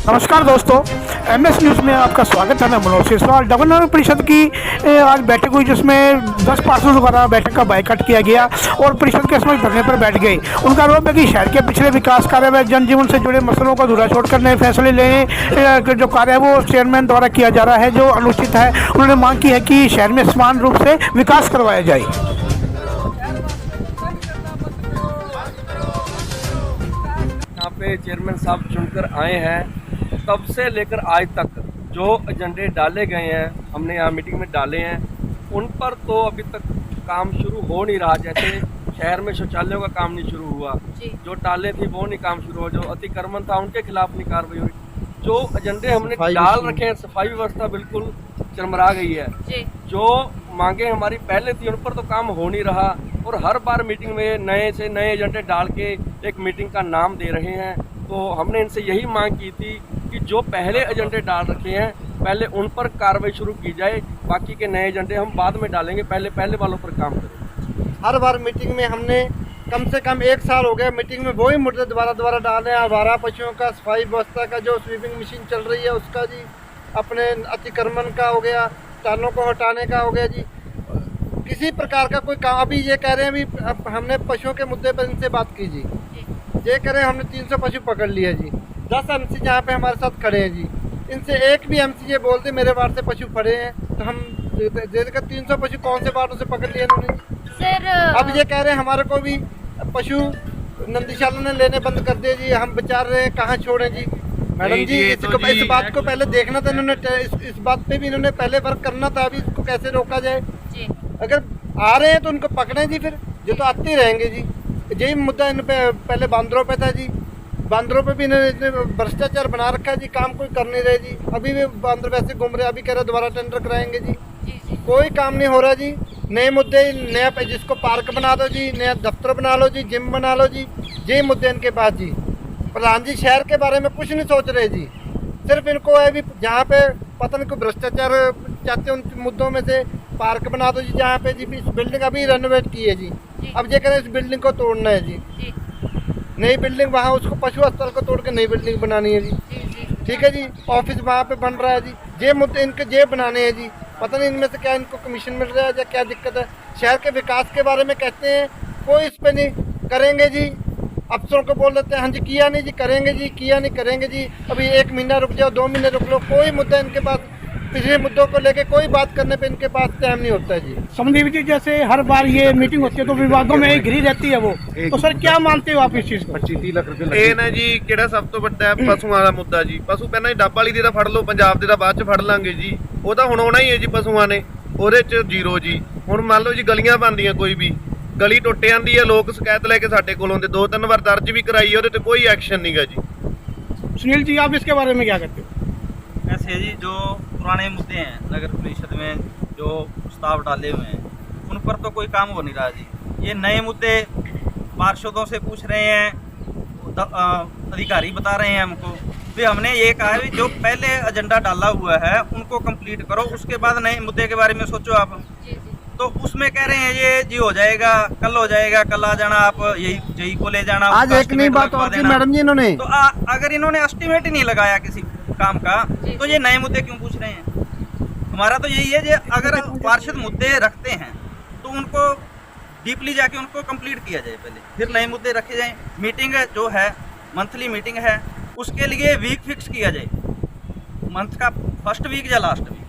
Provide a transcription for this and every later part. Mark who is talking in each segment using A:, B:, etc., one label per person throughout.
A: नमस्कार दोस्तों, MS news में आपका स्वागत है। मैं मनोज सिसवाल। गवर्नर परिषद की आज बैठक हुई, जिसमें 10 पार्षदों द्वारा बैठक का बायकॉट किया गया और परिषद के समक्ष धरने पर बैठ गए। उनका आरोप है कि शहर के पिछले विकास कार्य व जनजीवन से जुड़े मसलों को धुरा-छोड़ करने फैसले लेने जो कार्य है वो चेयरमैन द्वारा किया जा रहा है, जो अनुचित है। उन्होंने मांग की है कि शहर में समान रूप से विकास करवाया जाए।
B: यहाँ पे चेयरमैन साहब चुनकर आए हैं, तब से लेकर आज तक जो एजेंडे डाले गए हैं, हमने यहाँ मीटिंग में डाले हैं, उन पर तो अभी तक काम शुरू हो नहीं रहा। जैसे शहर में शौचालयों का काम नहीं शुरू हुआ, जो टाले थी वो नहीं काम शुरू हुआ, जो अतिक्रमण था उनके खिलाफ नहीं कार्रवाई हुई। जो एजेंडे हमने डाल रखे हैं, सफाई व्यवस्था बिल्कुल चरमरा गई है। जो मांगे हमारी पहले थी, उन पर तो काम हो नहीं रहा और हर बार मीटिंग में नए से नए एजेंडे डाल के एक मीटिंग का नाम दे रहे हैं। तो हमने इनसे यही मांग की थी कि जो पहले एजेंडे डाल रखे हैं, पहले उन पर कार्रवाई शुरू की जाए, बाकी के नए एजेंडे हम बाद में डालेंगे, पहले वालों पर काम करें।
C: हर बार मीटिंग में हमने कम से कम 1 साल हो गया मीटिंग में वही मुद्दे दोबारा डाल रहे हैं। आवारा पशुओं का, सफाई व्यवस्था का, जो स्वीपिंग मशीन चल रही है उसका जी, अपने अतिक्रमण का हो गया, टालों को हटाने का हो गया जी। किसी प्रकार का कोई काम, अभी ये कह रहे हैं, अभी हमने पशुओं के मुद्दे पर इनसे बात की जी, ये कह रहे हैं हमने 300 पशु पकड़ लिया जी। 10 एमसी जहाँ पे हमारे साथ खड़े हैं जी, इनसे एक भी एमसी ये बोलते मेरे वार्ड से पशु पड़े हैं, तो हम 300 पशु कौन से वार्डों से पकड़ लिए इन्होंने सर। अब ये कह रहे हैं हमारे को भी पशु नंदीशाला ने लेने बंद कर दिए जी, हम विचार रहे हैं कहाँ छोड़ें जी। मैडम जी, इस बात को पहले देखना था इन्होंने, इस बात पे भी इन्होंने पहले वर्क करना था। अभी इसको कैसे रोका जाए? अगर आ रहे हैं तो उनको पकड़ें जी, फिर जो तो आते ही रहेंगे जी। यही मुद्दा इन पे पहले बांदरों पे था जी, बांदरों पे भी इन्होंने भ्रष्टाचार बना रखा है जी, काम कोई कर नहीं रहे जी। अभी भी बांदर वैसे घूम रहे, अभी कह रहे दोबारा टेंडर कराएंगे जी। कोई काम नहीं हो रहा जी। नए मुद्दे, नया जिसको पार्क बना दो जी, नया दफ्तर बना लो जी, जिम बना लो जी, यही मुद्दे इनके पास जी। प्रधान जी शहर के बारे में कुछ नहीं सोच रहे जी, सिर्फ इनको है भी जहाँ पे पता नहीं कोई भ्रष्टाचार चाहते हैं, उन मुद्दों में से पार्क बना दो जी, जहाँ पे जी इस बिल्डिंग अभी रेनोवेट की है जी, अब ये करें इस बिल्डिंग को तोड़ना है जी, नई बिल्डिंग वहाँ उसको पशु अस्पताल को तोड़ के नई बिल्डिंग बनानी है जी। ठीक है जी, ऑफिस वहाँ पे बन रहा है जी, ये मुद्दे इनके ये बनाने हैं जी। पता नहीं इनमें से क्या इनको कमीशन मिल रहा है या क्या दिक्कत है। शहर के विकास के बारे में कहते हैं, कोई इस पे नहीं करेंगे जी। अफसरों को बोल देते हैं हाँ जी किया नहीं जी, करेंगे जी, किया नहीं करेंगे जी। अभी 1 महीना रुक जाओ, 2 महीने रुक लो, कोई मुद्दा इनके पास, पिछले मुद्दों को लेके कोई बात करने पे इनके पास टाइम नहीं होता है जी।
A: समझिए जी, जैसे हर बार ये मीटिंग होती है तो विभागों में घिरी रहती है वो, तो सर क्या मानते हो आप इस चीज को?
D: 25-30 ਲੱਖ ਰੁਪਏ ਇਹ ਨਾ ਜੀ, ਕਿਹੜਾ ਸਭ ਤੋਂ ਵੱਡਾ ਪਸ਼ੂਆਂ ਦਾ ਮੁੱਦਾ ਜੀ। ਪਸ਼ੂ ਪਹਿਲਾਂ ਹੀ ਡੱਬ ਵਾਲੀ ਦੇ ਤਾਂ ਫੜ ਲਓ, ਪੰਜਾਬ ਦੇ ਤਾਂ ਬਾਅਦ ਚ ਫੜ ਲਾਂਗੇ ਜੀ। ਉਹ ਤਾਂ ਹੁਣ ਆਉਣਾ ਹੀ ਹੈ ਜੀ ਪਸ਼ੂਆਂ ਨੇ, ਉਹਦੇ ਚ ਜ਼ੀਰੋ ਜੀ। ਹੁਣ ਮੰਨ ਲਓ ਜੀ ਗਲੀਆਂ ਬਣਦੀਆਂ, ਕੋਈ ਵੀ ਗਲੀ ਟੁੱਟ ਜਾਂਦੀ ਹੈ, ਲੋਕ ਸ਼ਿਕਾਇਤ ਲੈ ਕੇ ਸਾਡੇ ਕੋਲ ਆਉਂਦੇ, 2-3 ਵਾਰ ਦਰਜ ਵੀ ਕਰਾਈ ਹੈ, ਉਹਦੇ ਤੇ ਕੋਈ ਐਕਸ਼ਨ ਨਹੀਂਗਾ ਜੀ।
A: सुनील जी, आप इसके बारे में क्या कहते हो?
E: ऐसे जी, जो पुराने मुद्दे हैं नगर परिषद में जो प्रस्ताव डाले हुए हैं, उन पर तो कोई काम हो नहीं रहा जी। ये नए मुद्दे पार्षदों से पूछ रहे हैं, अधिकारी बता रहे हैं हमको। फिर हमने ये कहा है जो पहले एजेंडा डाला हुआ है उनको कंप्लीट करो, उसके बाद नए मुद्दे के बारे में सोचो आप। तो उसमें कह रहे हैं ये जी हो जाएगा, कल हो जाएगा, कल आ जाना, आप यही को ले जाना।
C: आज एक नहीं बात और थी मैडम जी, इन्होंने
E: तो अगर इन्होंने एस्टिमेट ही नहीं लगाया किसी काम का, तो ये नए मुद्दे क्यों पूछ रहे हैं? हमारा तो यही है कि अगर पार्षद मुद्दे रखते हैं तो उनको डीपली जाके उनको कंप्लीट किया जाए पहले, फिर नए मुद्दे रखे जाएं। मीटिंग जो है, मंथली मीटिंग है, उसके लिए वीक फिक्स किया जाए, मंथ का फर्स्ट वीक या लास्ट वीक,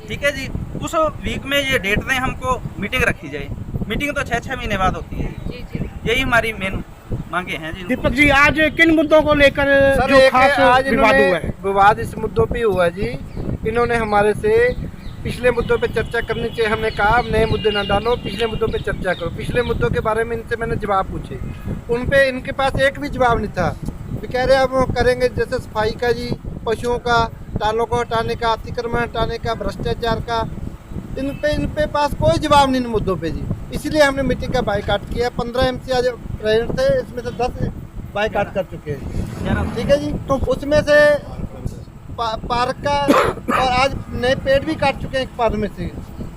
E: ठीक है जी। उस वीक में ये डेट दें हमको, मीटिंग रखी जाए। मीटिंग तो 6-6 महीने बाद होती है, यही हमारी मेन मांगे हैं जी।
A: दीपक जी, आज किन मुद्दों को लेकर
C: सर
A: जो
C: एक
A: खास
C: आज
A: विवाद हुआ है?
C: विवाद इस मुद्दों पे हुआ जी। इन्होंने हमारे से पिछले मुद्दों पे चर्चा करनी चाहिए, हमने कहा नए मुद्दे ना डालो, पिछले मुद्दों पे चर्चा करो। पिछले मुद्दों के बारे में इनसे मैंने जवाब पूछे, उन पे इनके पास एक भी जवाब नहीं था। वे कह रहे अब वो करेंगे, जैसे सफाई का जी, पशुओं का, टालों को हटाने का, अतिक्रमण हटाने का, भ्रष्टाचार का, इन पे पास कोई जवाब नहीं इन मुद्दों पे जी। इसलिए हमने मीटिंग का बायकॉट किया। 15 एमसी आज प्रेजेंट थे, इसमें से 10 बायकॉट कर चुके हैं, ठीक है जी। तो उसमें से पार्क का और आज नए पेड़ भी काट चुके हैं एक पार्क में से,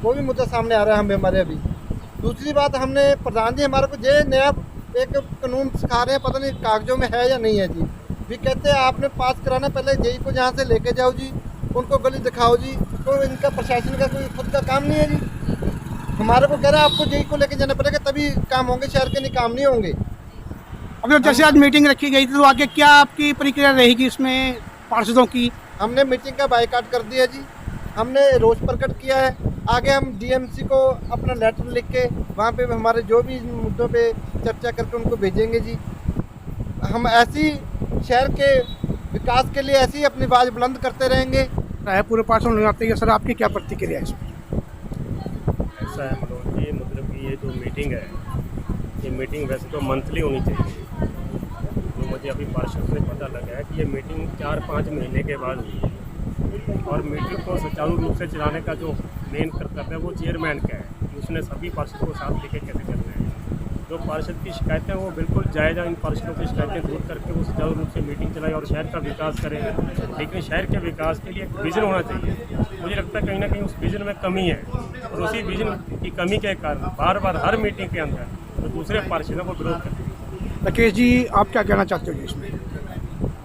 C: वो भी मुद्दा सामने आ रहा है हमें हमारे अभी। दूसरी बात, हमने प्रधान जी हमारे को ये नया एक कानून सिखा रहे हैं, पता नहीं कागजों में है या नहीं है जी। भी कहते हैं आपने पास कराना, पहले जेई को जहाँ से लेके जाओ जी, उनको गली दिखाओ जी। तो इनका प्रशासन का कोई खुद का काम नहीं है जी। हमारे को कह रहा है आपको जेई को लेके जाना पड़ेगा तभी काम होंगे, शहर के नहीं काम नहीं होंगे।
A: अब जैसे आज मीटिंग रखी गई थी तो आगे क्या आपकी प्रक्रिया रहेगी इसमें पार्षदों की?
C: हमने मीटिंग का बायकॉट कर दिया जी, हमने रोष प्रकट किया है। आगे हम डीएमसी को अपना लेटर लिख के वहाँ पे हमारे जो भी मुद्दों पे चर्चा करके उनको भेजेंगे जी। हम ऐसी शहर के विकास के लिए ऐसी ही अपनी आवाज़ बुलंद करते रहेंगे।
A: पूरे पार्षद हो जाते हैं सर, आपकी क्या प्रतिक्रिया है इसमें?
F: ऐसा है मनोज जी, मतलब कि ये जो मीटिंग है, ये मीटिंग वैसे तो मंथली होनी चाहिए। तो मुझे अभी पार्षद से पता लगा है कि ये मीटिंग 4-5 महीने के बाद हुई है। और मीटिंग को सुचारू रूप से चलाने का जो मेन कर्तव्य है वो चेयरमैन का है कि उसने सभी पार्षद को साथ लेके कैसे करना है। जो पार्षद की शिकायतें वो बिल्कुल जायज़, इन पार्षदों की शिकायतें दूर करके वो सुचारू रूप से मीटिंग चलाए और शहर का विकास करें। लेकिन शहर के विकास के लिए एक विज़न होना चाहिए। मुझे लगता है कहीं ना कहीं उस विज़न में कमी है और उसी विज़न की कमी के कारण बार बार हर मीटिंग के अंदर तो दूसरे पार्षदों को विरोध करते हैं।
A: राकेश जी, आप क्या कहना चाहते हो जी इसमें?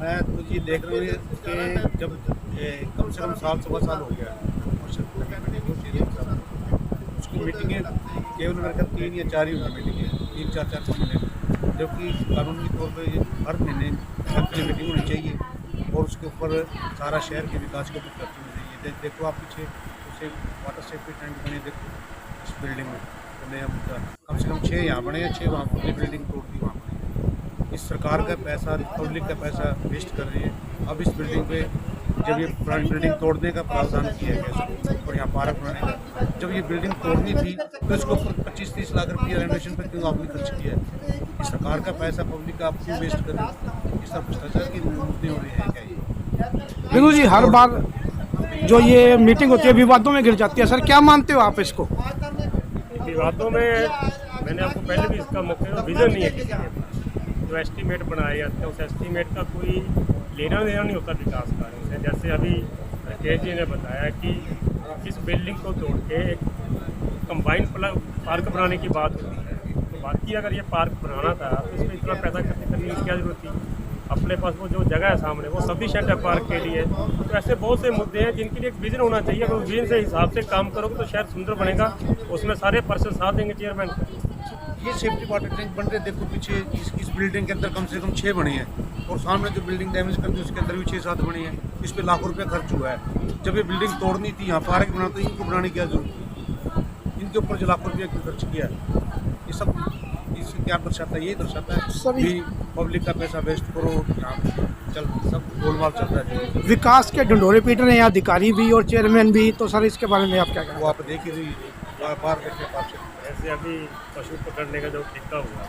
G: मैं तो जी देख रहा हूँ कि जब कम से कम 1.25 साल हो गया उसकी मीटिंगें केवल मेरे ख्याल 3 या 4 ही होगी मीटिंगें, 3-4 महीने, जबकि कानूनी तौर पे हर महीने की मीटिंग होनी चाहिए और उसके ऊपर सारा शहर के विकास के ऊपर चर्चा होनी चाहिए। देखो आप पीछे उसे वाटर सेफ्टी टैंक बने, देखो इस बिल्डिंग में तो नया मुद्दा कम से कम 6 यहाँ बने हैं, 6 वहाँ पूरी बिल्डिंग तोड़ दी वहाँ बने। इस सरकार का पैसा, पब्लिक का पैसा वेस्ट कर रही है। अब इस बिल्डिंग पे जब ये पुरानी बिल्डिंग तोड़ने का प्रावधान किया गया और यहाँ पार्क बनाने का, जब ये बिल्डिंग तोड़नी थी तो इसके ऊपर 25-30 लाख रुपये रेनोवेशन पर क्यों आपने खर्च किया है? इस सरकार का पैसा पब्लिक का आप क्यों वेस्ट कर रहे हैं? इस सब भ्रष्टाचार की मुद्दे हो रहे हैं क्या ये?
A: बिल्कुल जी, हर बार जो ये मीटिंग होती है विवादों में गिर जाती है। सर क्या मानते हो आप इसको?
F: विवादों में मैंने आपको पहले भी इसका मुख्य विज़न नहीं है किसी के पास। जो एस्टीमेट बनाए जाते हैं उस एस्टीमेट का कोई लेना देना नहीं होता विकास कार्यों से। जैसे अभी राकेश जी ने बताया कि इस बिल्डिंग को तोड़ के एक कंबाइंड पार्क बनाने की बात होती है, तो बाकी अगर ये पार्क बनाना था तो इसमें इतना पैसा खर्च करने की क्या जरूरत थी? अपने पास वो जो जगह है सामने वो सफिशिएंट है पार्क के लिए। तो ऐसे बहुत से मुद्दे हैं जिनके लिए एक विजन होना चाहिए। अगर उस विजन से हिसाब से काम करोगे तो शहर सुंदर बनेगा। उसमें सारे पर्सन साथ देंगे चेयरमैन का।
G: ये सेफ्टी वाटर टैंक बन रहे, देखो पीछे इस बिल्डिंग के अंदर कम से कम 6 बने हैं और सामने जो बिल्डिंग डैमेज कर दी उसके अंदर भी 6-7 बने हैं। इस पे लाखों रुपया खर्च हुआ है। जब ये बिल्डिंग तोड़नी थी, यहाँ पार्क बना, तो इनको बनाने की क्या जरूरत थी? इनके ऊपर जो लाखों रुपया क्यों खर्च किया? ये सब इससे क्या दर्शाता है? यही दर्शाता है कि पब्लिक का पैसा वेस्ट करो, यहाँ चल सब गोलमाल चल रहा है।
A: विकास के ढंढोरे पीट रहे हैं अधिकारी भी और चेयरमैन भी, तो सर इसके बारे में आप क्या कहें?
G: वो आप देख ही रही बार देखिए पास से।
F: ऐसे अभी पशु पकड़ने का जो ठेका हुआ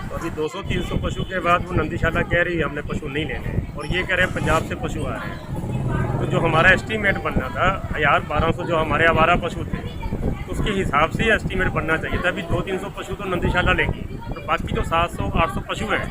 F: तो अभी 200-300 पशु के बाद वो नंदीशाला कह रही है हमने पशु नहीं लेने, और ये कह रहे हैं पंजाब से पशु आ रहे हैं। तो जो हमारा एस्टीमेट बनना था 1200 जो हमारे आवारा पशु थे तो उसके हिसाब से ही एस्टीमेट बनना चाहिए था। अभी 200-300 पशु तो नंदीशाला लेगी और बाकी जो 700-800 पशु हैं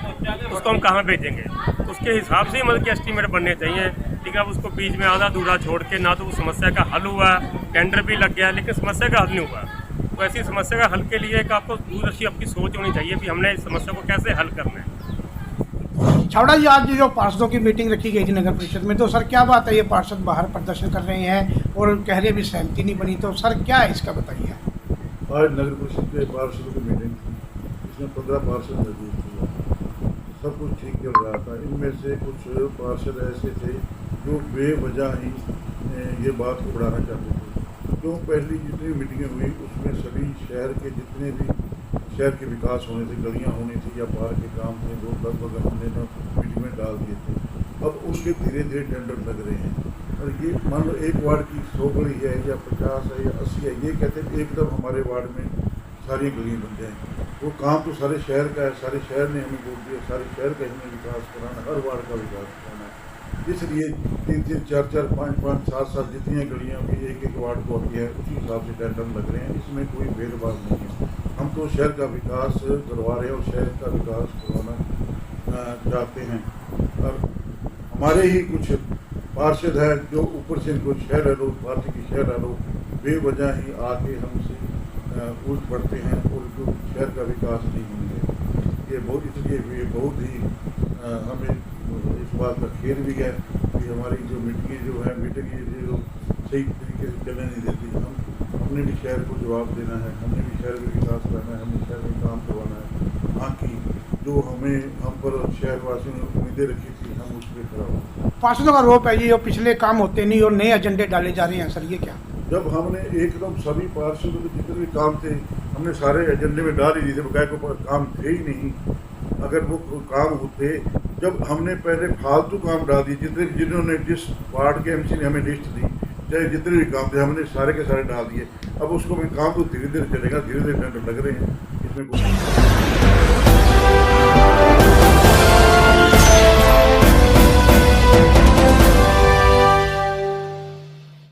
F: उसको हम कहाँ भेजेंगे? तो उसके हिसाब से ही मतलब कि एस्टीमेट बनने चाहिए। ठीक है, अब उसको बीच में आधा अधूरा छोड़ के ना तो उस समस्या का हल हुआ, टेंडर भी लग गया लेकिन समस्या का हल नहीं हुआ। तो ऐसी समस्या का हल के लिए एक आपको दूरदर्शी आपकी सोच होनी चाहिए कि हमने इस समस्या को कैसे हल करना है।
A: छावड़ा जी, आज जो पार्षदों की मीटिंग रखी गई थी नगर परिषद में, तो सर क्या बात है? ये पार्षद बाहर प्रदर्शन कर रहे हैं और कह रहे हैं भी सहमति नहीं बनी, तो सर क्या है इसका बताइए?
H: आज नगर परिषद के पार्षदों की मीटिंग थी, इसमें 15 पार्षद मौजूद थे। सब कुछ ठीक चल रहा था। इनमें से कुछ पार्षद ऐसे थे जो बेवजह ही ये बात को बढ़ाना चाहते थे। क्यों? पहली जितनी मीटिंगें हुई उसमें सभी शहर के जितने भी शहर के विकास होने थे, गलियां होनी थी या पार्क के काम थे, वो लगभग हमने मीटिंग में डाल दिए थे। अब उनके धीरे धीरे टेंडर लग रहे हैं और ये मान लो एक वार्ड की 100 गली है या 50 है या 80 है, ये कहते हैं एकदम हमारे वार्ड में सारी गलियाँ बन जाएँ। वो काम तो सारे शहर का है, सारे शहर ने हमें वोट दिया, सारे शहर का हमें विकास कराना, हर वार्ड का विकास कराना है। इसलिए 3-3, 4-4, 5-5, 7-7 जितनी गलियाँ भी एक वार्ड को होती है उसी हिसाब से टेंडर लग रहे हैं। इसमें कोई भेदभाव नहीं है। हम तो शहर का विकास करवा रहे हैं और शहर का विकास करवाना चाहते हैं। और हमारे ही कुछ पार्षद है जो ऊपर से इनको शहर लोग, पार्टी के शहर लोग बेवजह ही आके हमसे उल्ट पड़ते हैं और जो शहर का विकास नहीं होंगे। ये बहुत, इसलिए ये बहुत ही हमें इस बात का खेद भी है कि हमारी जो मीटिंगें जो है मीटिंग जो सही तरीके से चलने नहीं देती। हमने भी शहर को जवाब देना है, हमने भी शहर में विकास करना है, हमने शहर में काम करवाना है। हाँ की जो हम पर शहरवासियों ने उम्मीदें रखी थी, हम उस पर खड़ा हुए।
A: पार्षदों का रोप है जी और पिछले काम होते नहीं और नए एजेंडे डाले जा रहे हैं सर, ये क्या?
H: जब हमने एकदम सभी पार्षदों के जितने भी काम थे हमने सारे एजेंडे में डाल ही दिए थे, बकाया को काम थे ही नहीं। अगर वो काम होते, जब हमने पहले फालतू काम डाल दिए, जिन्होंने जिस वार्ड के एमसी ने हमें लिस्ट दी, चाहे जितने भी काम थे हमने सारे के सारे डाल दिए। अब उसको में काम तो धीरे धीरे चलेगा, धीरे धीरे टेंडर लग रहे हैं, इसमें कुछ